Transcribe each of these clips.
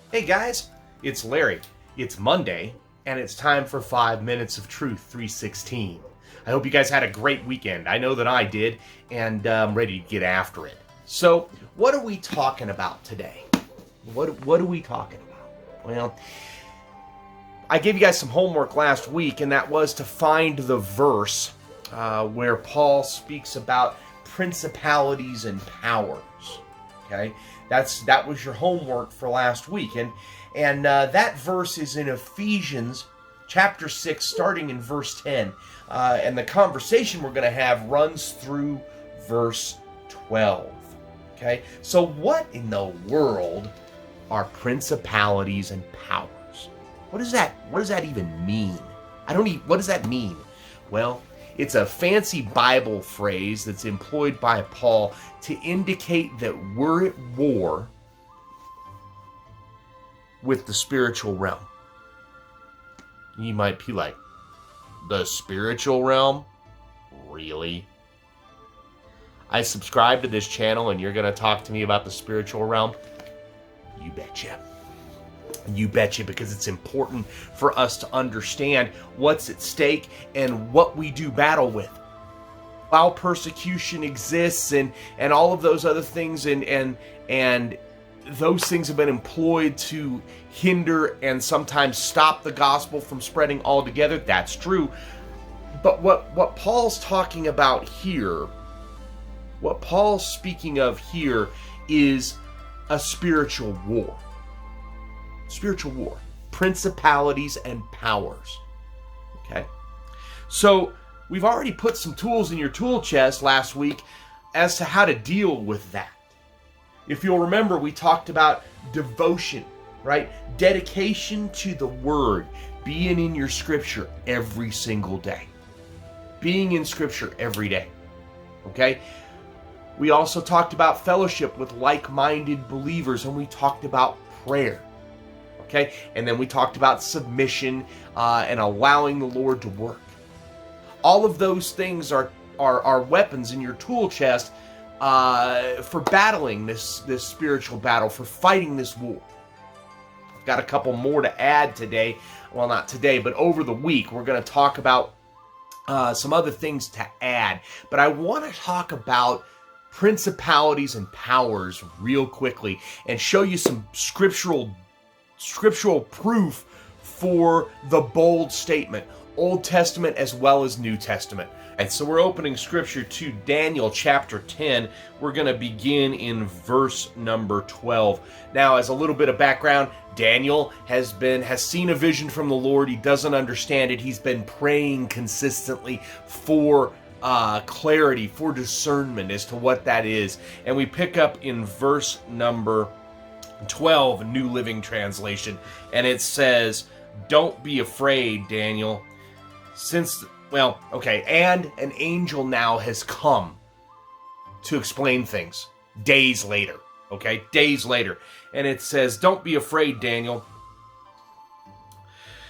Hey guys, it's Larry. It's Monday, and it's time for 5 Minutes of Truth 316. I hope you guys had a great weekend. I know that I did, and I'm ready to get after it. So, what are we talking about today? What are we talking about? Well, I gave you guys some homework last week, and that was to find the verse where Paul speaks about principalities and powers. Okay, that was your homework for last week, and that verse is in Ephesians chapter 6, starting in verse 10, and the conversation we're going to have runs through verse 12. Okay, so what in the world are principalities and powers? What does that even mean? What does that mean? Well, it's a fancy Bible phrase that's employed by Paul to indicate that we're at war with the spiritual realm. You might be like, the spiritual realm? Really? I subscribe to this channel and you're going to talk to me about the spiritual realm? You betcha. You betcha, because it's important for us to understand what's at stake and what we do battle with. While persecution exists and all of those other things and those things have been employed to hinder and sometimes stop the gospel from spreading altogether, that's true. But what Paul's talking about here, what Paul's speaking of here is a spiritual war. Spiritual war. Principalities and powers. Okay? So, we've already put some tools in your tool chest last week as to how to deal with that. If you'll remember, we talked about devotion, right? Dedication to the Word. Being in your Scripture every single day. Being in Scripture every day. Okay? We also talked about fellowship with like-minded believers, and we talked about prayer. Okay, and then we talked about submission and allowing the Lord to work. All of those things are weapons in your tool chest for battling this spiritual battle, for fighting this war. I've got a couple more to add today. Well, not today, but over the week. We're going to talk about some other things to add. But I want to talk about principalities and powers real quickly and show you some scriptural proof for the bold statement, Old Testament as well as New Testament. And so we're opening scripture to Daniel chapter 10. We're going to begin in verse number 12. Now, as a little bit of background, Daniel has seen a vision from the Lord. He doesn't understand it. He's been praying consistently for clarity, for discernment as to what that is. And we pick up in verse number 12, New Living Translation, and it says, "Don't be afraid, Daniel, and an angel now has come to explain things days later, and it says, don't be afraid, Daniel.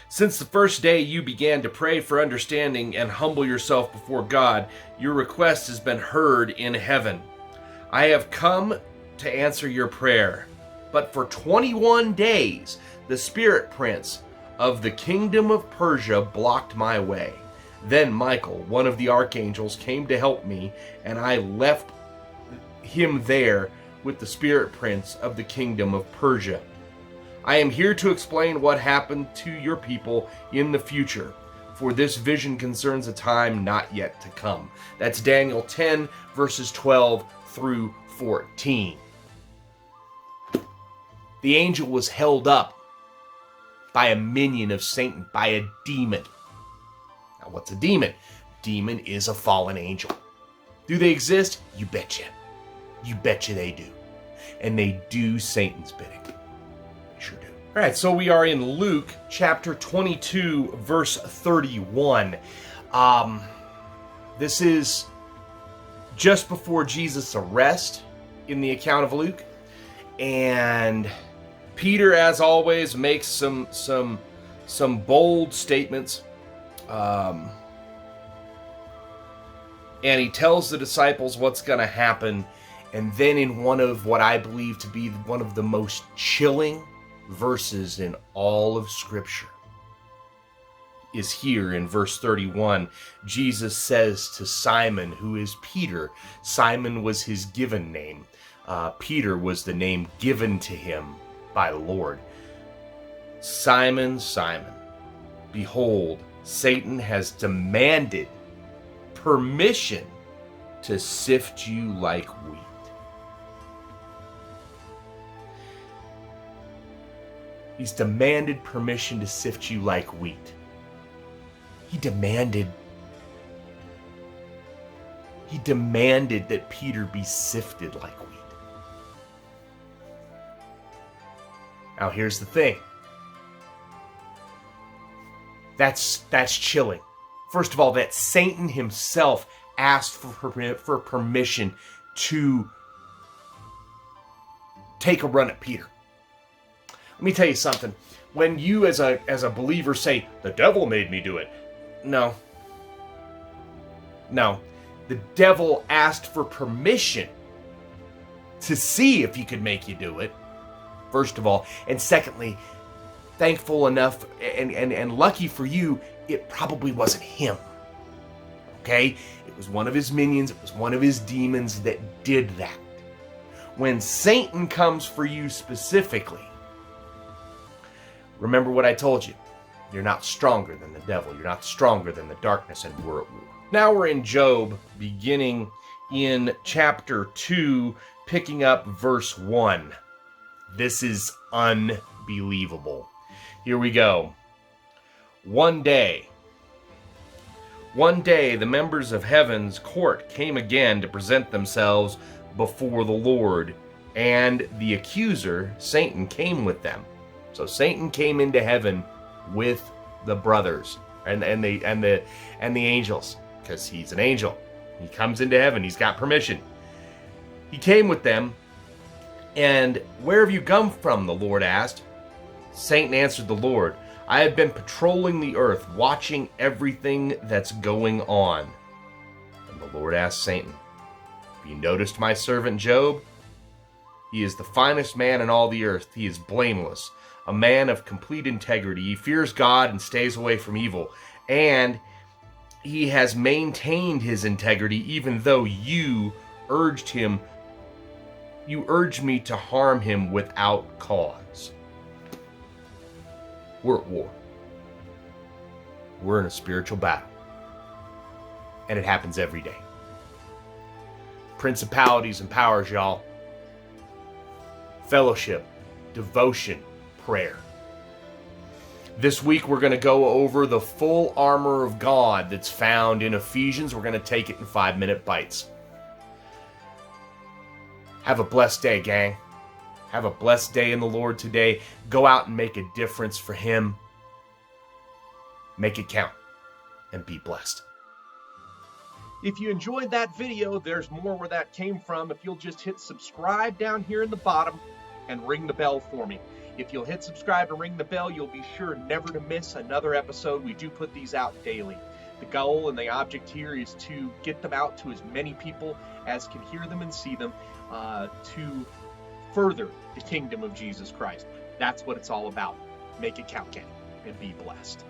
Since the first day you began to pray for understanding and humble yourself before God, your request has been heard in heaven. I have come to answer your prayer. But for 21 days, the spirit prince of the kingdom of Persia blocked my way. Then Michael, one of the archangels, came to help me, and I left him there with the spirit prince of the kingdom of Persia. I am here to explain what happened to your people in the future, for this vision concerns a time not yet to come." That's Daniel 10, verses 12 through 14. The angel was held up by a minion of Satan, by a demon. Now, what's a demon? Demon is a fallen angel. Do they exist? You betcha. You betcha they do. And they do Satan's bidding. They sure do. All right, so we are in Luke chapter 22, verse 31. This is just before Jesus' arrest in the account of Luke. And Peter, as always, makes some bold statements. And he tells the disciples what's going to happen. And then in one of what I believe to be one of the most chilling verses in all of Scripture is here in verse 31. Jesus says to Simon, who is Peter. Simon was his given name. Peter was the name given to him by the Lord. Simon, Simon, behold, Satan has demanded permission to sift you like wheat. He's demanded permission to sift you like wheat. He demanded that Peter be sifted like wheat. Now here's the thing. That's chilling. First of all, that Satan himself asked for permission to take a run at Peter. Let me tell you something. When you as a believer say, the devil made me do it. No. The devil asked for permission to see if he could make you do it, first of all. And secondly, thankful enough and lucky for you, it probably wasn't him. Okay? It was one of his minions, it was one of his demons that did that. When Satan comes for you specifically, remember what I told you. You're not stronger than the devil. You're not stronger than the darkness, and we're at war. Now we're in Job, beginning in chapter 2, picking up verse 1. This is unbelievable. Here we go. One day, the members of heaven's court came again to present themselves before the Lord, and the accuser, Satan, came with them. So Satan came into heaven with the brothers and the angels, because he's an angel. He comes into heaven. He's got permission. He came with them. And where have you come from? The Lord asked. Satan answered the Lord, I have been patrolling the earth, watching everything that's going on. And the Lord asked Satan, have you noticed my servant Job? He is the finest man in all the earth. He is blameless, a man of complete integrity. He fears God and stays away from evil. And he has maintained his integrity even though you urged me to harm him without cause. We're at war. We're in a spiritual battle. And it happens every day. Principalities and powers, y'all. Fellowship, devotion, prayer. This week we're going to go over the full armor of God that's found in Ephesians. We're going to take it in 5-minute bites. Have a blessed day, gang. Have a blessed day in the Lord today. Go out and make a difference for Him. Make it count and be blessed. If you enjoyed that video, there's more where that came from. If you'll just hit subscribe down here in the bottom and ring the bell for me. If you'll hit subscribe and ring the bell, you'll be sure never to miss another episode. We do put these out daily. The goal and the object here is to get them out to as many people as can hear them and see them, to further the kingdom of Jesus Christ. That's what it's all about. Make it count, gang, and be blessed.